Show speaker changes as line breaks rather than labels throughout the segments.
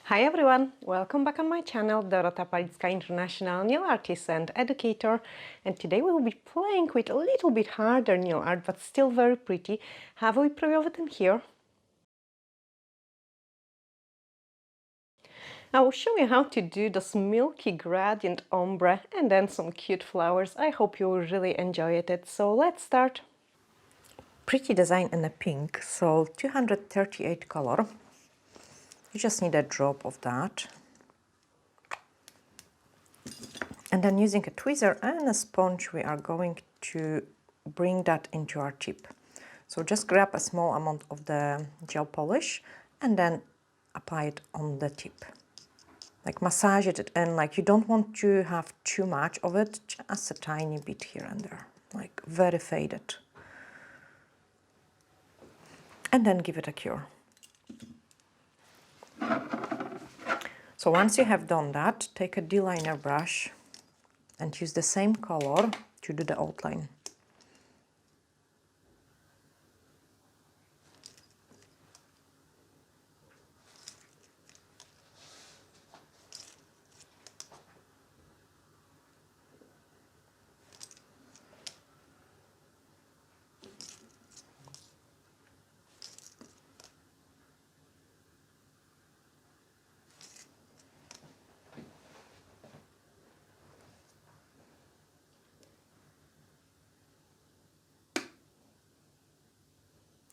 Hi everyone, welcome back on my channel, Dorota International nail artist and educator, and today we will be playing with a little bit harder nail art but still very pretty. Have we preview in here? I will show you how to do this milky gradient ombre and then some cute flowers. I hope you will really enjoy it, so let's start. Pretty design in the pink, so 238 color. You just need a drop of that. And then using a tweezer and a sponge, we are going to bring that into our tip. So just grab a small amount of the gel polish and then apply it on the tip. Like massage it in, like you don't want to have too much of it, just a tiny bit here and there, like very faded. And then give it a cure. So once you have done that, take a D-liner brush and use the same color to do the outline.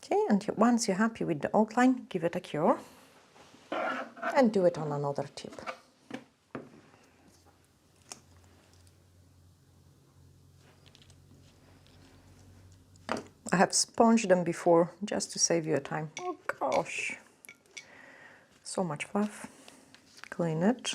Okay, and once you're happy with the outline, give it a cure and do it on another tip. I have sponged them before just to save you time. Oh gosh, so much fluff. Clean it.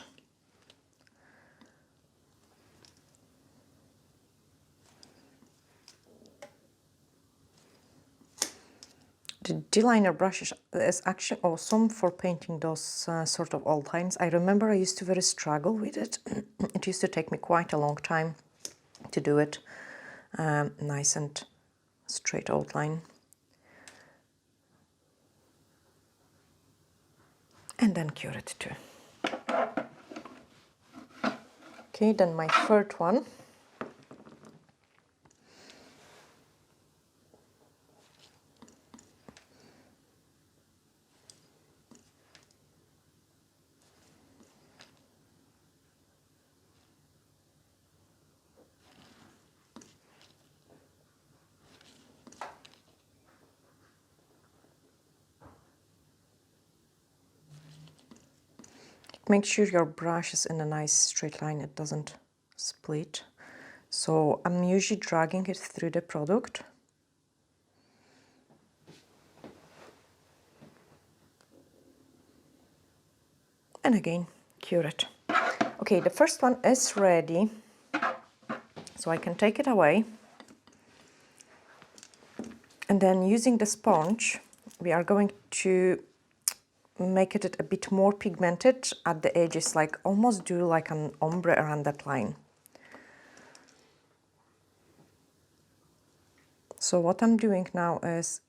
The D-liner brush is actually awesome for painting those sort of outlines. I remember I used to very struggle with it. It used to take me quite a long time to do it. Nice and straight outline. And then cure it too. Okay, then my third one. Make sure your brush is in a nice straight line, it doesn't split. So I'm usually dragging it through the product. And again, cure it. Okay, the first one is ready, so I can take it away. And then using the sponge, we are going to make it a bit more pigmented at the edges, like almost do like an ombre around that line. So what I'm doing now is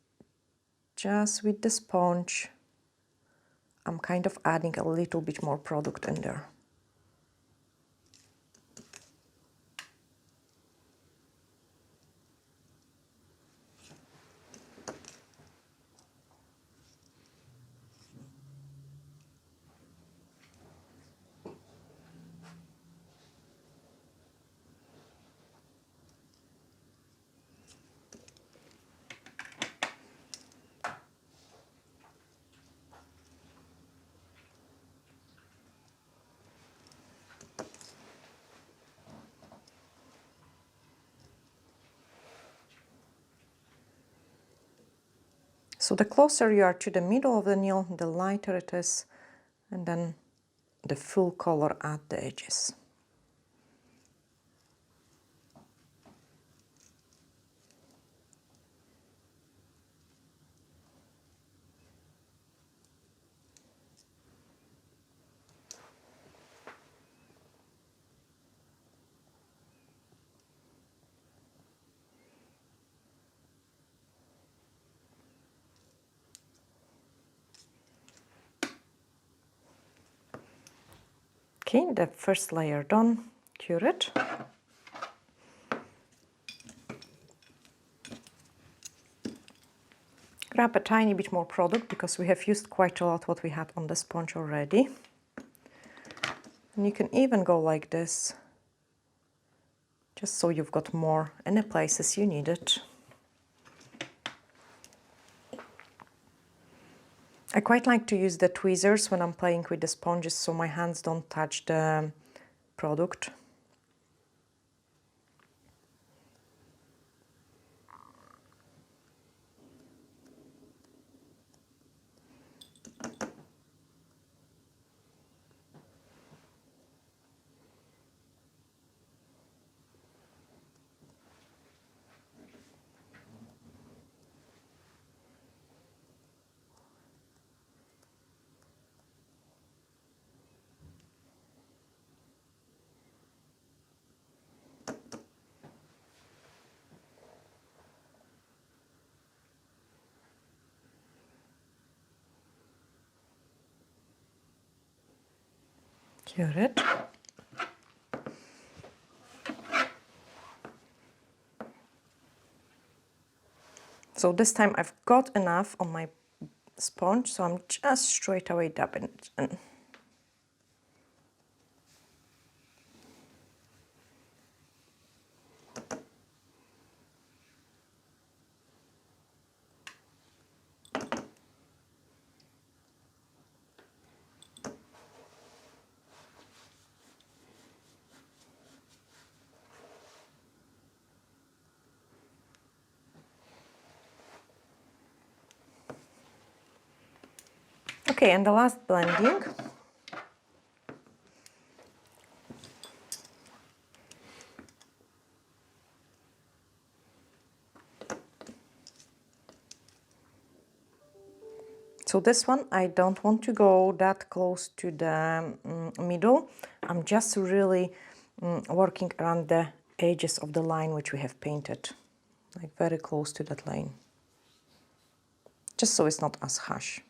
just with the sponge, I'm kind of adding a little bit more product in there. So the closer you are to the middle of the nail, the lighter it is, and then the full color at the edges. Okay, the first layer done, cure it. Grab a tiny bit more product because we have used quite a lot what we had on the sponge already. And you can even go like this, just so you've got more in the places you need it. I quite like to use the tweezers when I'm playing with the sponges so my hands don't touch the product. Cure it. So this time I've got enough on my sponge, so I'm just straight away dabbing it in. Okay, and the last blending. So this one, I don't want to go that close to the middle. I'm just really working around the edges of the line which we have painted, like very close to that line, just so it's not as harsh.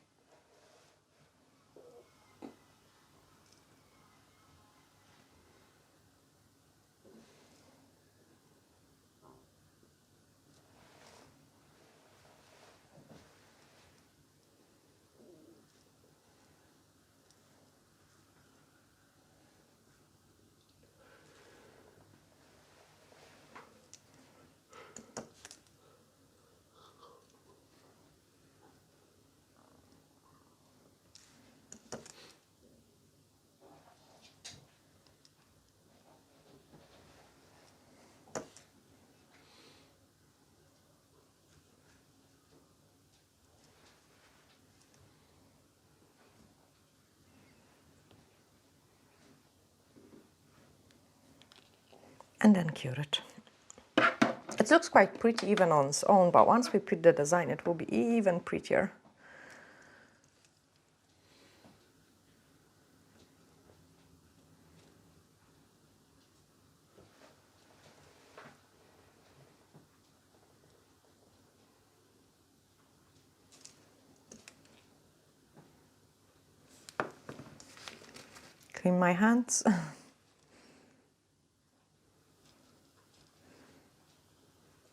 And then cure it. It looks quite pretty even on its own, but once we put the design, it will be even prettier. Clean my hands.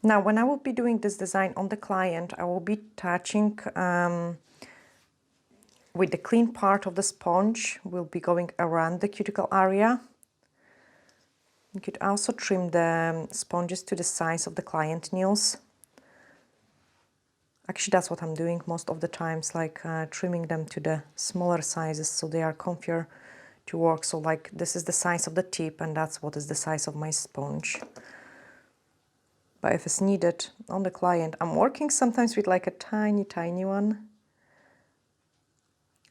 Now, when I will be doing this design on the client, I will be touching with the clean part of the sponge. We'll be going around the cuticle area. You could also trim the sponges to the size of the client nails. Actually, that's what I'm doing most of the times, like trimming them to the smaller sizes so they are comfier to work. So like this is the size of the tip and that's what is the size of my sponge. But if it's needed on the client, I'm working sometimes with like a tiny one.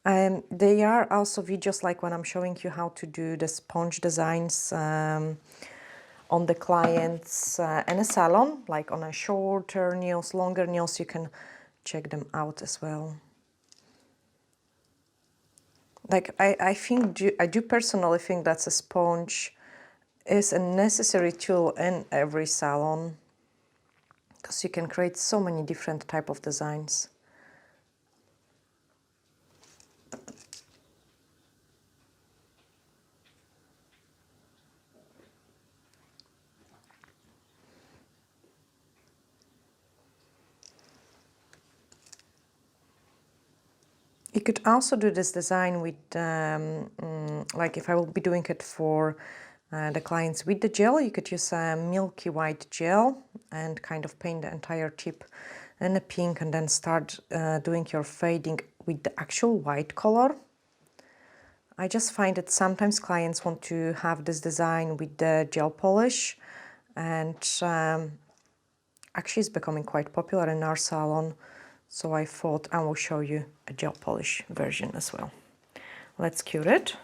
There are also videos like when I'm showing you how to do the sponge designs on the clients in a salon, like on a shorter nails, longer nails, you can check them out as well. Like I do personally think that a sponge is a necessary tool in every salon, because you can create so many different type of designs. You could also do this design with, like if I will be doing it for the clients with the gel, you could use a milky white gel and kind of paint the entire tip in a pink and then start doing your fading with the actual white color. I just find that sometimes clients want to have this design with the gel polish, and actually it's becoming quite popular in our salon, so I thought I will show you a gel polish version as well. Let's cure it.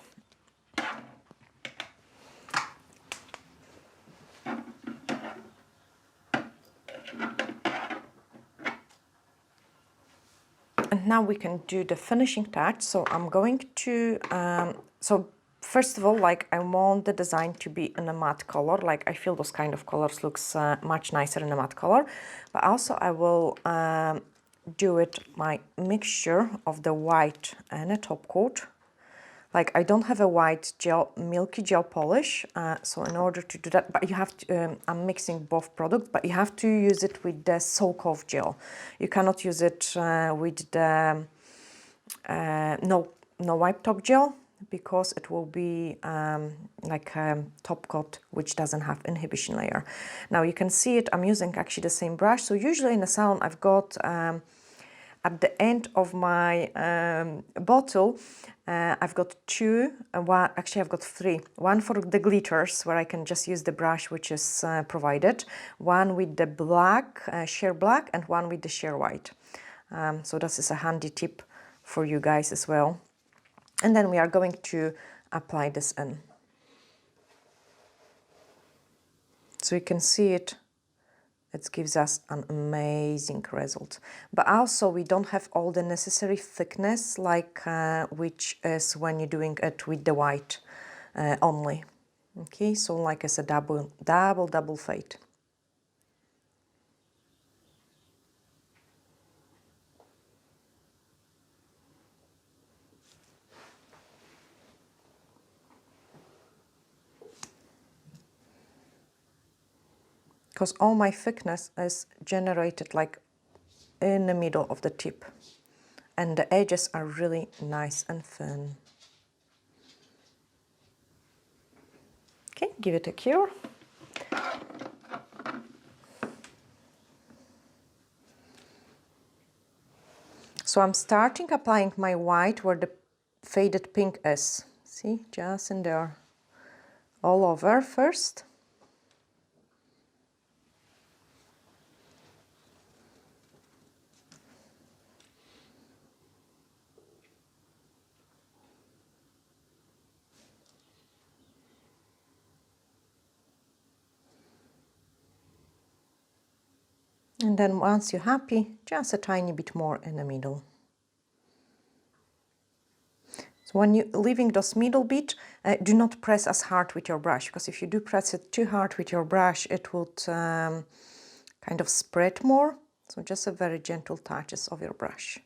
And now we can do the finishing touch. So I'm going to, so first of all, like I want the design to be in a matte color. Like I feel those kind of colors looks much nicer in a matte color. But also I will do it my mixture of the white and a top coat. Like I don't have a white gel, milky gel polish, so in order to do that, but you have to, I'm mixing both products, but you have to use it with the soak-off gel. You cannot use it with the no wipe top gel, because it will be like a top coat which doesn't have inhibition layer. Now you can see it, I'm using actually the same brush. So usually in the salon I've got at the end of my bottle, I've got two, one, actually I've got three. One for the glitters, where I can just use the brush which is provided. One with the black, sheer black, and one with the sheer white. So this is a handy tip for you guys as well. And then we are going to apply this in. So you can see it. It gives us an amazing result. But also we don't have all the necessary thickness, like which is when you're doing it with the white only. Okay, so like it's a double fade. Because all my thickness is generated like in the middle of the tip, and the edges are really nice and thin. Okay, give it a cure. So I'm starting applying my white where the faded pink is. See, just in there, all over first. And then once you're happy, just a tiny bit more in the middle. So when you're leaving those middle bit, do not press as hard with your brush, because if you do press it too hard with your brush, it would kind of spread more. So just a very gentle touches of your brush.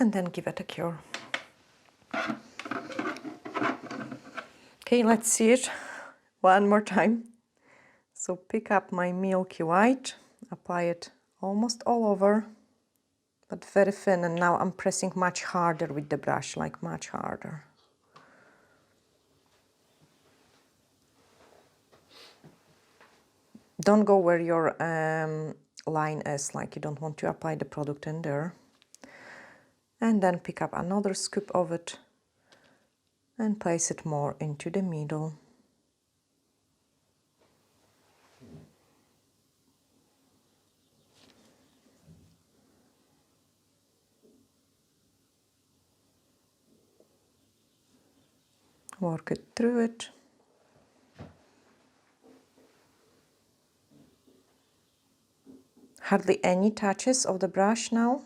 And then give it a cure. Okay, let's see it one more time. So pick up my milky white, apply it almost all over, but very thin, and now I'm pressing much harder with the brush, like much harder. Don't go where your line is, like you don't want to apply the product in there. And then pick up another scoop of it and place it more into the middle. Work it through it. Hardly any touches of the brush now.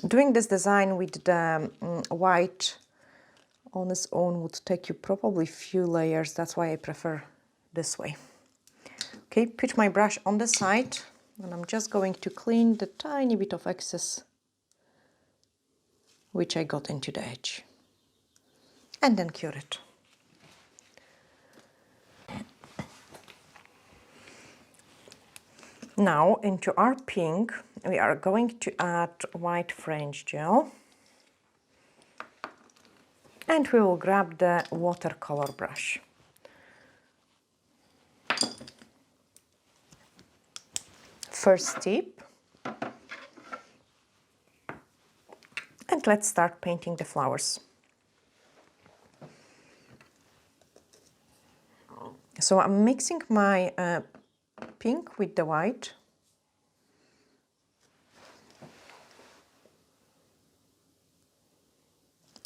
Doing this design with the white on its own would take you probably few layers. That's why I prefer this way. Okay, put my brush on the side and I'm just going to clean the tiny bit of excess which I got into the edge. And then cure it. Now into our pink we are going to add white French gel. And we will grab the watercolor brush. First tip. And let's start painting the flowers. So I'm mixing my pink with the white.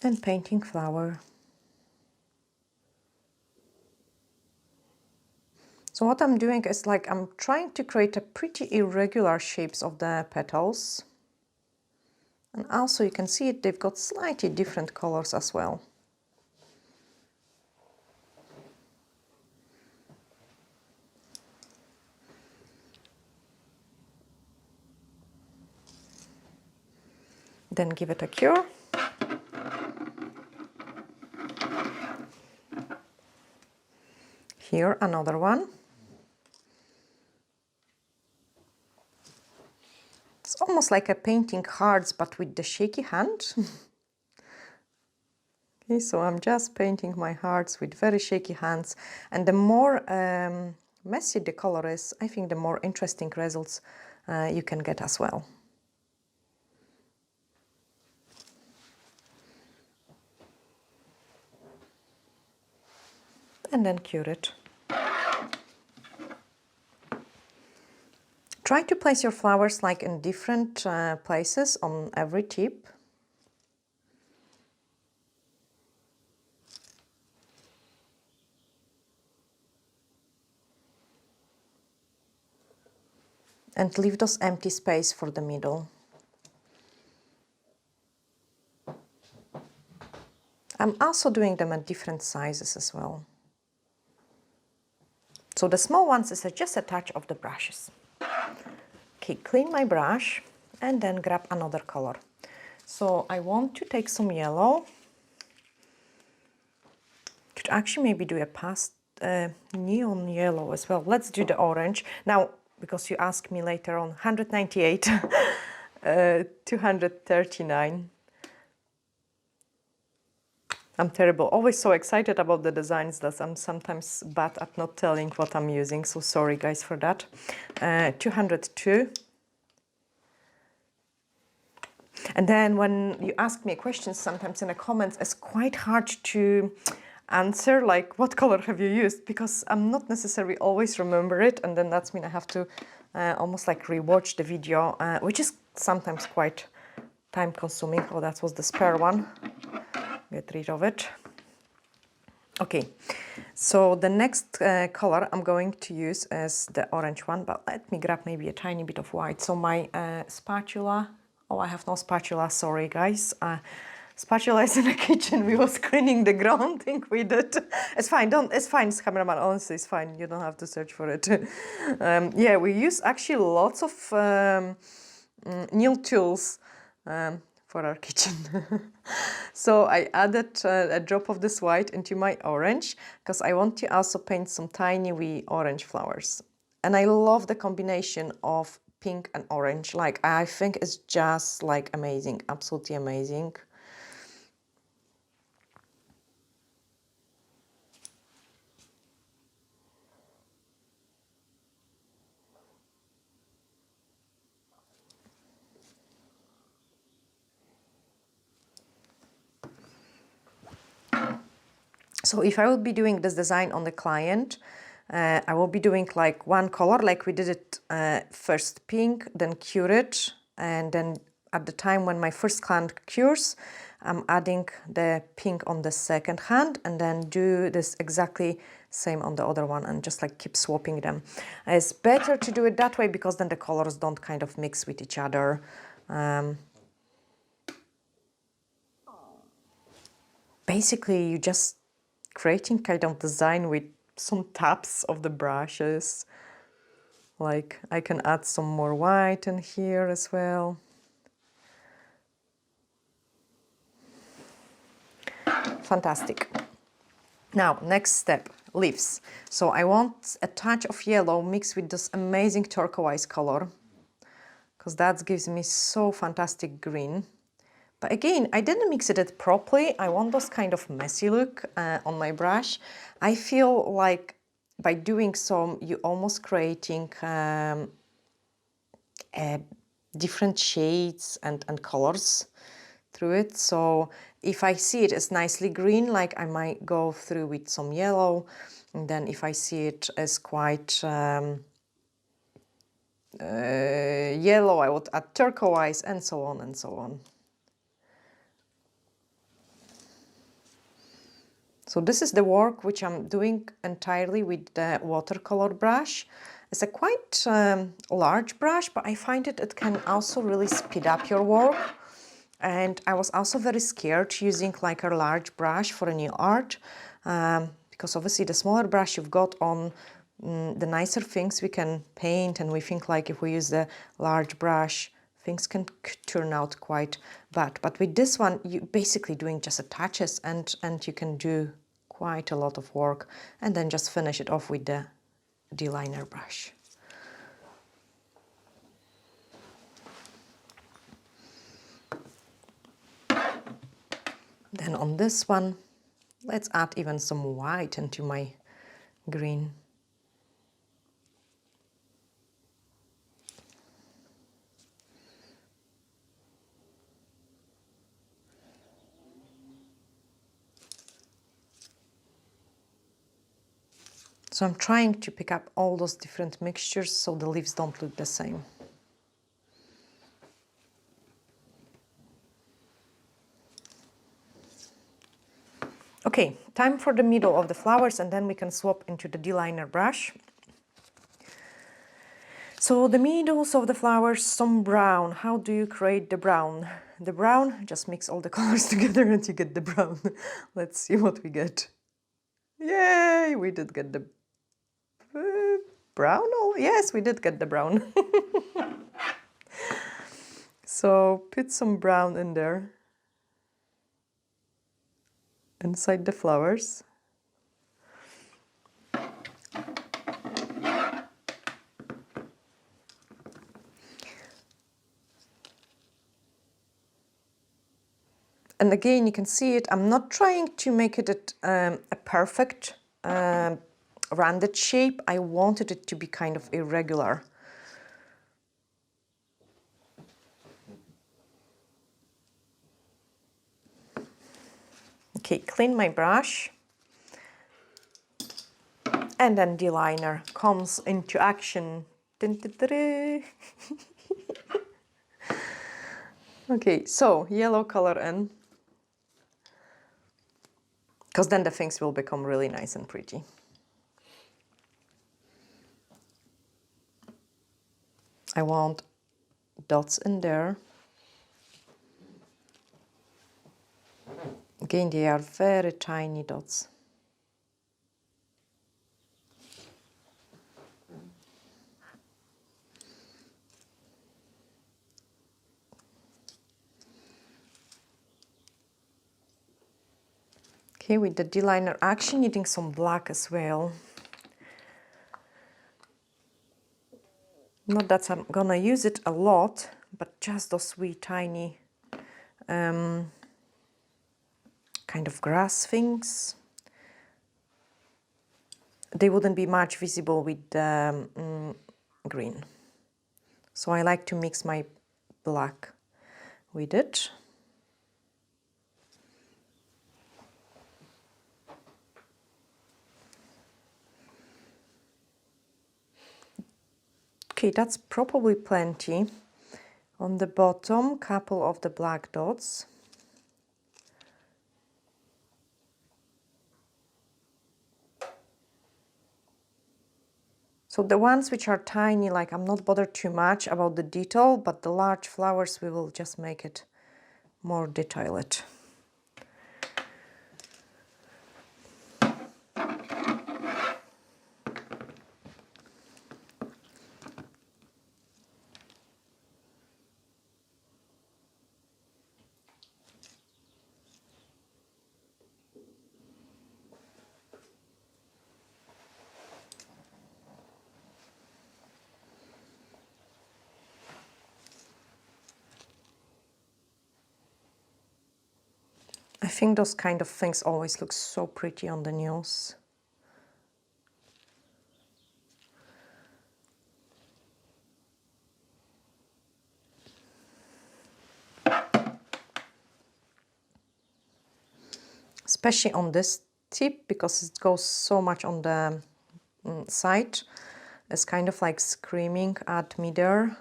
And painting flower. So what I'm doing is like I'm trying to create a pretty irregular shapes of the petals. And also you can see it, they've got slightly different colors as well. Then give it a cure. Here another one. It's almost like a painting hearts but with the shaky hand. Okay, so I'm just painting my hearts with very shaky hands, and the more messy the color is, I think the more interesting results you can get as well. And then cure it. Try to place your flowers like in different places on every tip. And leave those empty space for the middle. I'm also doing them at different sizes as well. So the small ones is just a touch of the brushes. Okay, clean my brush and then grab another color. So I want to take some yellow. Could actually maybe do a neon yellow as well. Let's do the orange. Now, because you ask me later on, 198, 239. I'm terrible, always so excited about the designs that I'm sometimes bad at not telling what I'm using, so sorry guys for that. 202. And then when you ask me questions sometimes in the comments, it's quite hard to answer, like what color have you used, because I'm not necessarily always remember it, and then that's mean I have to almost like rewatch the video, which is sometimes quite time consuming. Oh, that was the spare one. Get rid of it. Okay, so the next color I'm going to use is the orange one, but let me grab maybe a tiny bit of white. So my spatula, oh, I have no spatula, sorry guys. Spatula is in the kitchen. We was cleaning the grounding with it. It's fine, it's fine, cameraman, honestly, it's fine. You don't have to search for it. Yeah, we use actually lots of nail tools for our kitchen. So I added a drop of this white into my orange because I want to also paint some tiny wee orange flowers. And I love the combination of pink and orange. Like, I think it's just like amazing, absolutely amazing. So if I will be doing this design on the client, I will be doing like one color, like we did it first pink, then cure it, and then at the time when my first hand cures, I'm adding the pink on the second hand, and then do this exactly same on the other one, and just like keep swapping them. It's better to do it that way because then the colors don't kind of mix with each other. basically you just creating kind of design with some taps of the brushes. Like I can add some more white in here as well. Fantastic. Now, next step, leaves. So I want a touch of yellow mixed with this amazing turquoise color, because that gives me so fantastic green. But again, I didn't mix it properly. I want this kind of messy look on my brush. I feel like by doing so, you're almost creating different shades and colors through it. So if I see it as nicely green, like I might go through with some yellow, and then if I see it as quite yellow, I would add turquoise, and so on and so on. So this is the work which I'm doing entirely with the watercolor brush. It's a quite large brush, but I find it can also really speed up your work. And I was also very scared using like a large brush for a new art, because obviously the smaller brush you've got on, the nicer things we can paint, and we think like if we use the large brush, things can turn out quite bad. But with this one, you're basically doing just a touches, and you can do quite a lot of work, and then just finish it off with the D-liner brush. Then on this one, let's add even some white into my green. So I'm trying to pick up all those different mixtures so the leaves don't look the same. Okay, time for the middle of the flowers, and then we can swap into the D-liner brush. So the middles of the flowers, some brown. How do you create the brown? The brown, just mix all the colors together and you get the brown. Let's see what we get. Yay, we did get the brown. Oh, yes, we did get the brown. So put some brown in there, inside the flowers. And again, you can see it. I'm not trying to make it a perfect rounded shape. I wanted it to be kind of irregular. Okay, clean my brush. And then D-liner comes into action. Okay, so yellow color in, because then the things will become really nice and pretty. I want dots in there. Again, they are very tiny dots. Okay, with the D-liner action, needing some black as well. Not that I'm gonna use it a lot, but just those wee tiny kind of grass things. They wouldn't be much visible with the green. So I like to mix my black with it. Okay, that's probably plenty. On the bottom, couple of the black dots. So the ones which are tiny, like I'm not bothered too much about the detail, but the large flowers, we will just make it more detailed. think those kind of things always look so pretty on the nails. Especially on this tip, because it goes so much on the side. It's kind of like screaming at me there.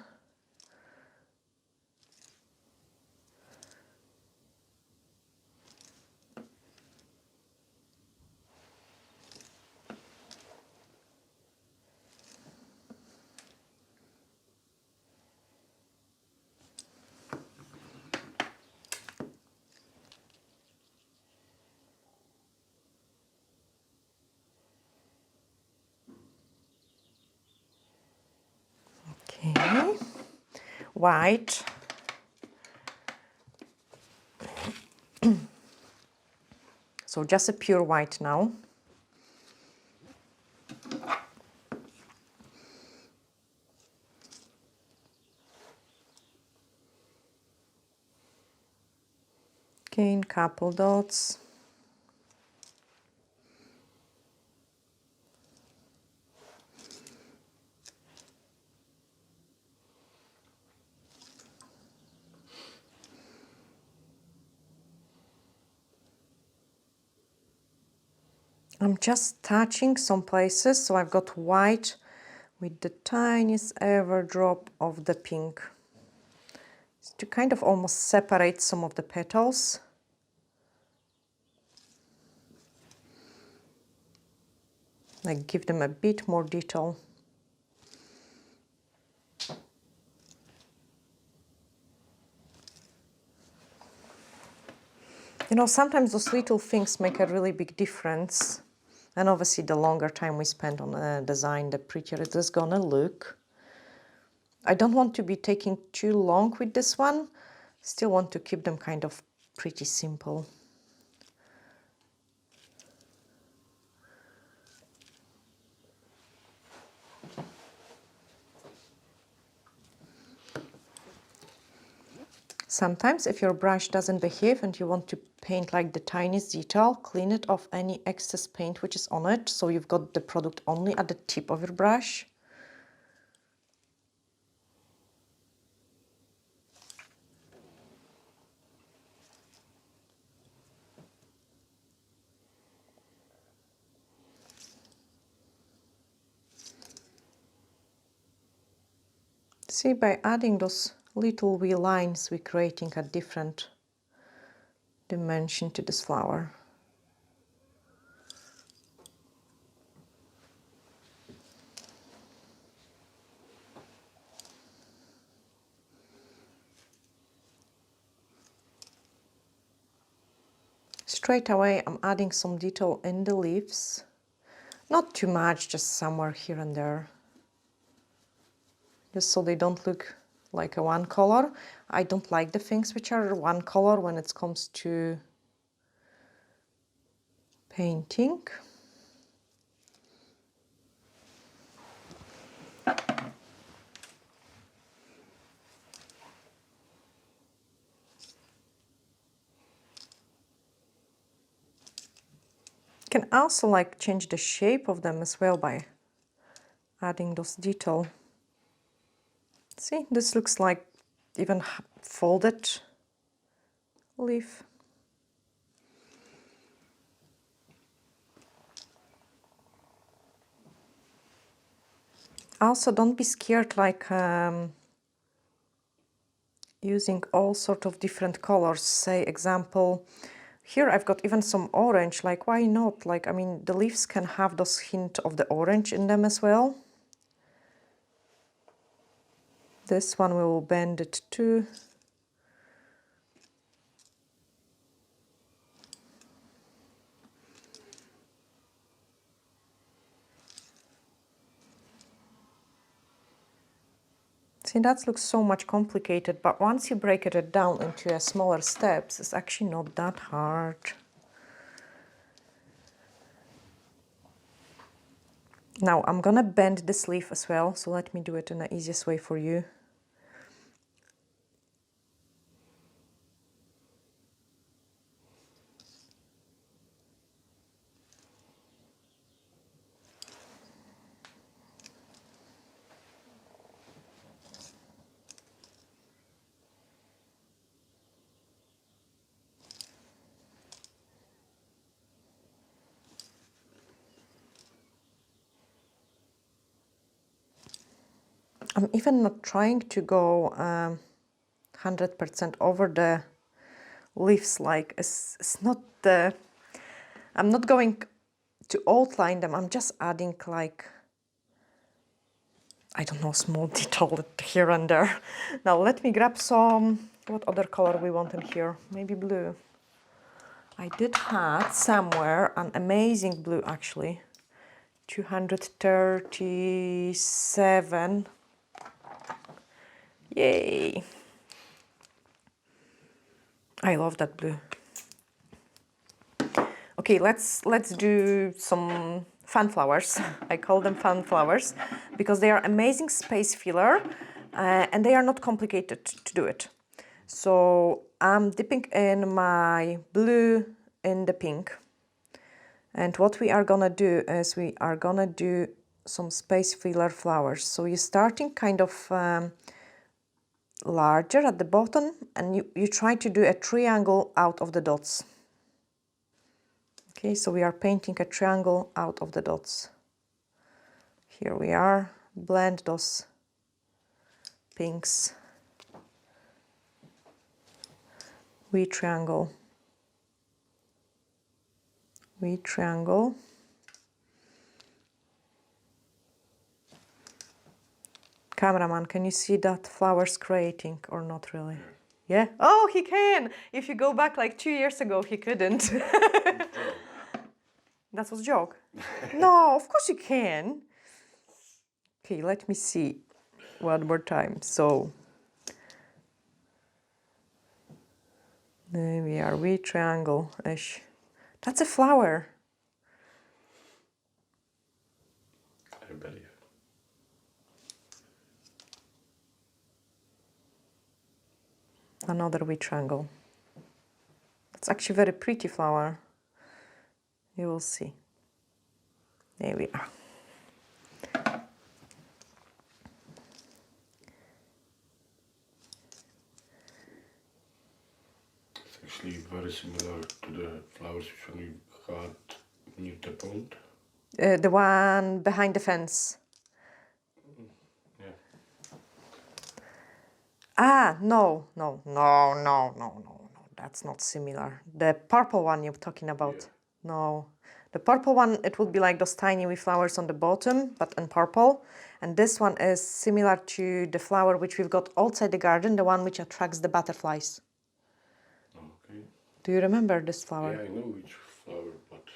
Okay, white. So just a pure white now. Again, couple dots. I'm just touching some places, so I've got white with the tiniest ever drop of the pink. It's to kind of almost separate some of the petals. Like give them a bit more detail. You know, sometimes those little things make a really big difference. And obviously the longer time we spend on a design, the prettier it is gonna look. I don't want to be taking too long with this one. Still want to keep them kind of pretty simple. Sometimes if your brush doesn't behave and you want to paint like the tiniest detail, clean it off any excess paint which is on it, so you've got the product only at the tip of your brush. See, by adding those little wee lines, we're creating a different dimension to this flower. Straight away, I'm adding some detail in the leaves. Not too much, just somewhere here and there. Just so they don't look like a one color. I don't like the things which are one color when it comes to painting. You can also like change the shape of them as well by adding those detail. See, this looks like even folded leaf. Also, don't be scared like using all sort of different colors. Say example, here I've got even some orange, like why not? Like, I mean, the leaves can have those hint of the orange in them as well. This one we will bend it too. See, that looks so much complicated, but once you break it down into a smaller steps, it's actually not that hard. Now I'm gonna bend this leaf as well, so let me do it in the easiest way for you. I'm even not trying to go 100% over the leaves, like it's not the, I'm not going to outline them, I'm just adding like, I don't know, small detail here and there. Now let me grab some, what other color we want in here? Maybe blue. I did have somewhere an amazing blue actually. 237. Yay! I love that blue. Okay, let's do some fun flowers. I call them fun flowers because they are amazing space filler and they are not complicated to do it. So I'm dipping in my blue in the pink. And what we are gonna do is we are gonna do some space filler flowers. So you're starting kind of larger at the bottom and you try to do a triangle out of the dots. Okay, so we are painting a triangle out of the dots. Here we are, blend those pinks. We triangle. We triangle. Cameraman, can you see that flowers creating or not really? Yeah? Oh, he can! If you go back like 2 years ago, he couldn't. That was a joke. No, of course you can. Okay, let me see one more time. So, there we are, we triangle-ish. That's a flower.
I believe.
Another wheat triangle. It's actually very pretty flower. You will see. There we are.
It's actually very similar to the flowers which we had near the pond.
The one behind the fence.
Yeah.
Ah, no. That's not similar. The purple one you're talking about.
Yeah.
No. The purple one, it would be like those tiny wee flowers on the bottom, but in purple. And this one is similar to the flower which we've got outside the garden, the one which attracts the butterflies.
Okay.
Do you remember this flower?
Yeah, I know which flower, but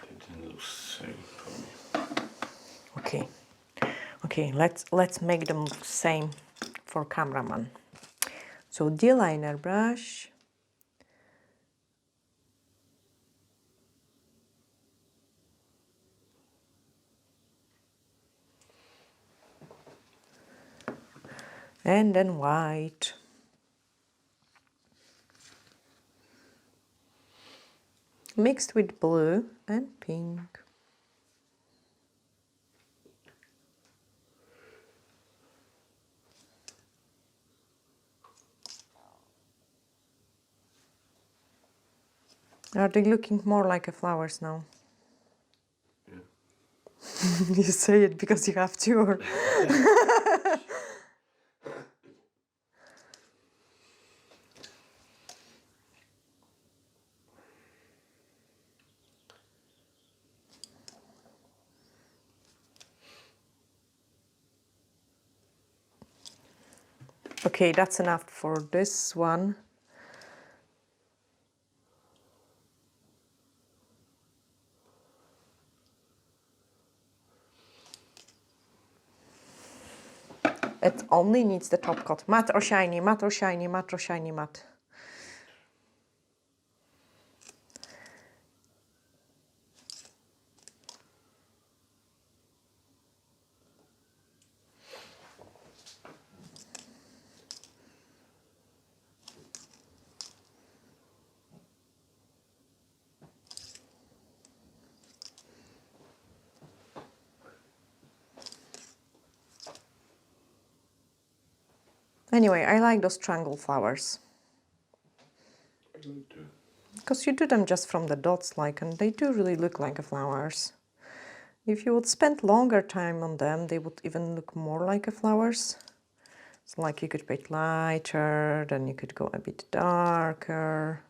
it didn't look same for me.
Okay. Okay, let's make them same for cameraman. So D-liner brush. And then white. Mixed with blue and pink. Are they looking more like a flowers now?
Yeah.
You say it because you have to, or? Okay, that's enough for this one. It only needs the top coat. Matte or shiny, matte or shiny, matte or shiny, matte. Anyway, I like those triangle flowers. Because you do them just from the dots, like, and they do really look like flowers. If you would spend longer time on them, they would even look more like a flowers. So like you could paint lighter, then you could go a bit darker.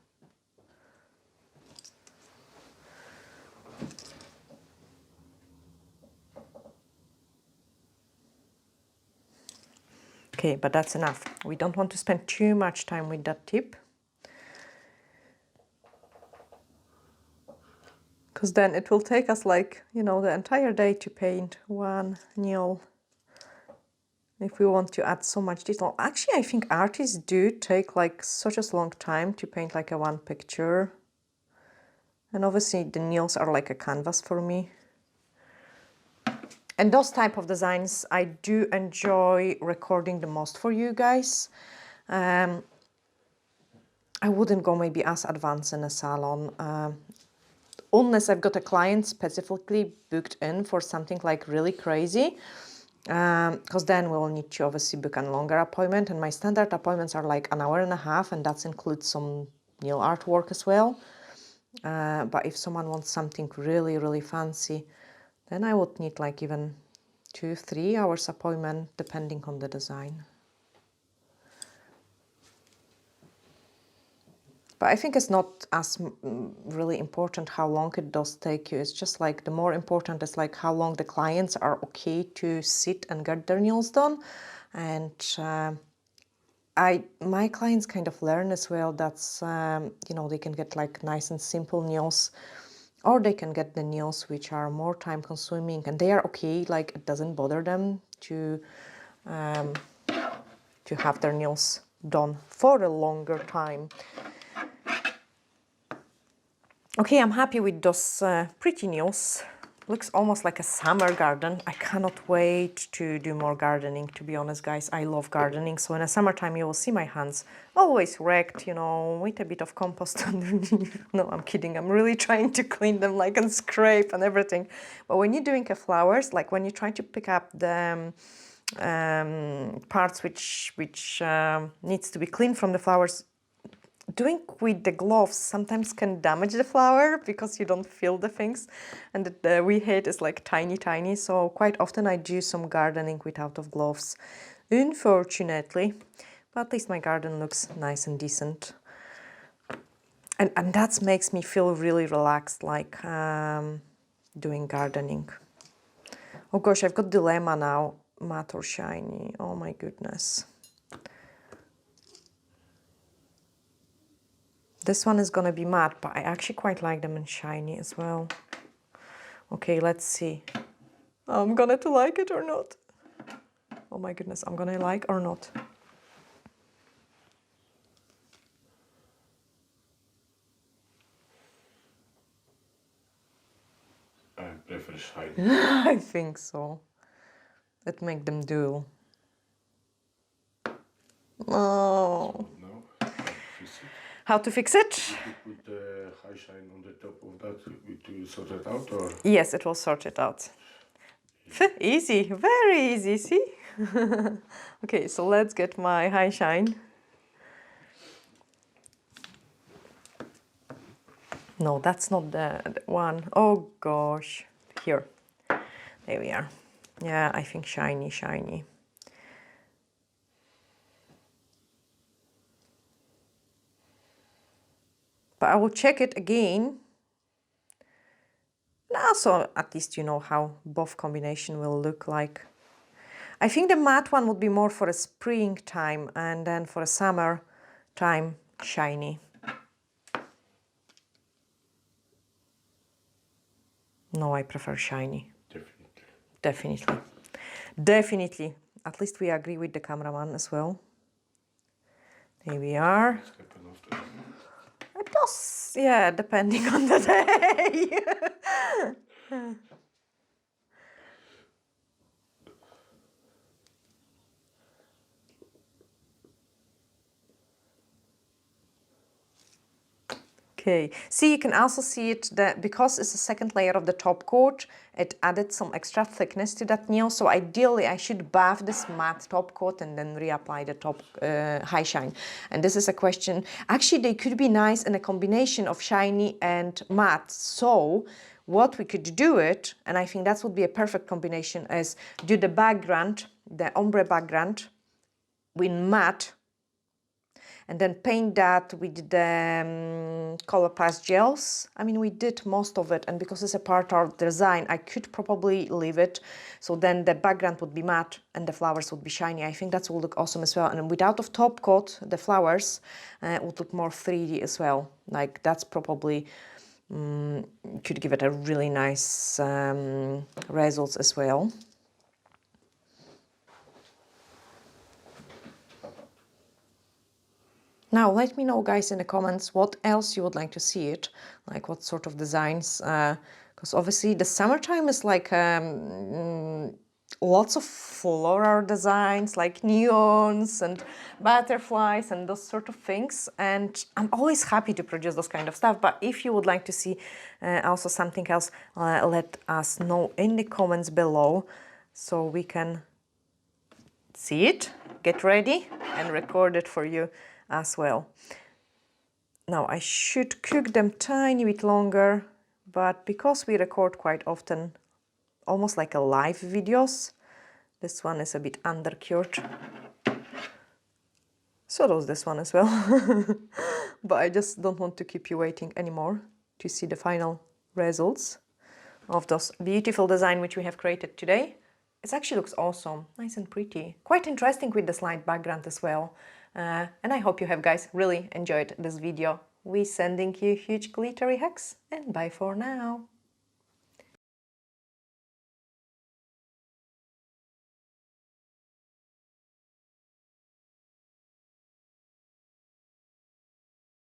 Okay, but that's enough. We don't want to spend too much time with that tip, because then it will take us like, you know, the entire day to paint one nail. If we want to add so much detail. Actually, I think artists do take like such a long time to paint like a one picture. And obviously the nails are like a canvas for me. And those type of designs I do enjoy recording the most for you guys. I wouldn't go maybe as advanced in a salon, unless I've got a client specifically booked in for something like really crazy, because then we'll need to obviously book a longer appointment, and my standard appointments are like an hour and a half, and that includes some nail artwork as well. But if someone wants something really, really fancy, then I would need like even 2-3 hours appointment, depending on the design. But I think it's not as really important how long it does take you. It's just like the more important is like how long the clients are okay to sit and get their nails done. And my clients kind of learn as well that's, you know, they can get like nice and simple nails, or they can get the nails which are more time consuming, and they are okay, like it doesn't bother them to have their nails done for a longer time. Okay, I'm happy with those pretty nails. Looks almost like a summer garden. I cannot wait to do more gardening, to be honest, guys. I love gardening. So in the summertime, you will see my hands always wrecked, you know, with a bit of compost underneath. No, I'm kidding. I'm really trying to clean them, like, and scrape and everything. But when you're doing flowers, like when you try to pick up the parts which needs to be cleaned from the flowers, doing with the gloves sometimes can damage the flower because you don't feel the things, and the wee head is like tiny, so quite often I do some gardening without of gloves, unfortunately, but at least my garden looks nice and decent, and that makes me feel really relaxed, like doing gardening. Oh gosh, I've got dilemma now, matte or shiny. Oh my goodness. This one is gonna be matte, but I actually quite like them in shiny as well. Okay, let's see. I'm gonna to like it or not. Oh my goodness, I'm gonna like or not.
I prefer shiny.
I think so. It makes them dual. Oh.
No,
How to fix it?
you put the high shine on the top of that to sort it out, or?
Yes, it will sort it out. Easy, very easy, see? Okay, so let's get my high shine. No, that's not the one. Oh gosh. Here. There we are. Yeah, I think shiny. But I will check it again. Now, so at least you know how both combination will look like. I think the matte one would be more for a springtime, and then for a summer time, shiny. No, I prefer shiny. Definitely. At least we agree with the cameraman as well. There we are. It does, yeah, depending on the day. Okay, see, you can also see it that because it's a second layer of the top coat, it added some extra thickness to that nail. So ideally, I should buff this matte top coat and then reapply the top high shine. And this is a question. Actually, they could be nice in a combination of shiny and matte. So what we could do it, and I think that would be a perfect combination, is do the background, the ombre background, in matte, and then paint that with the color pass gels. I mean, we did most of it, and because it's a part of the design, I could probably leave it, so then the background would be matte and the flowers would be shiny. I think that will look awesome as well, and without of top coat, the flowers would look more 3D as well. Like, that's probably could give it a really nice results as well. Now, let me know, guys, in the comments what else you would like to see it, like what sort of designs, because obviously the summertime is like lots of floral designs, like neons and butterflies and those sort of things, and I'm always happy to produce those kind of stuff. But if you would like to see also something else, let us know in the comments below so we can see it, get ready and record it for you as well. Now, I should cook them tiny bit longer, but because we record quite often, almost like a live videos, this one is a bit undercured. So does this one as well. But I just don't want to keep you waiting anymore to see the final results of those beautiful design which we have created today. It actually looks awesome, nice and pretty. Quite interesting with the slide background as well. And I hope you have, guys, really enjoyed this video. We sending you huge glittery hugs, and bye for now.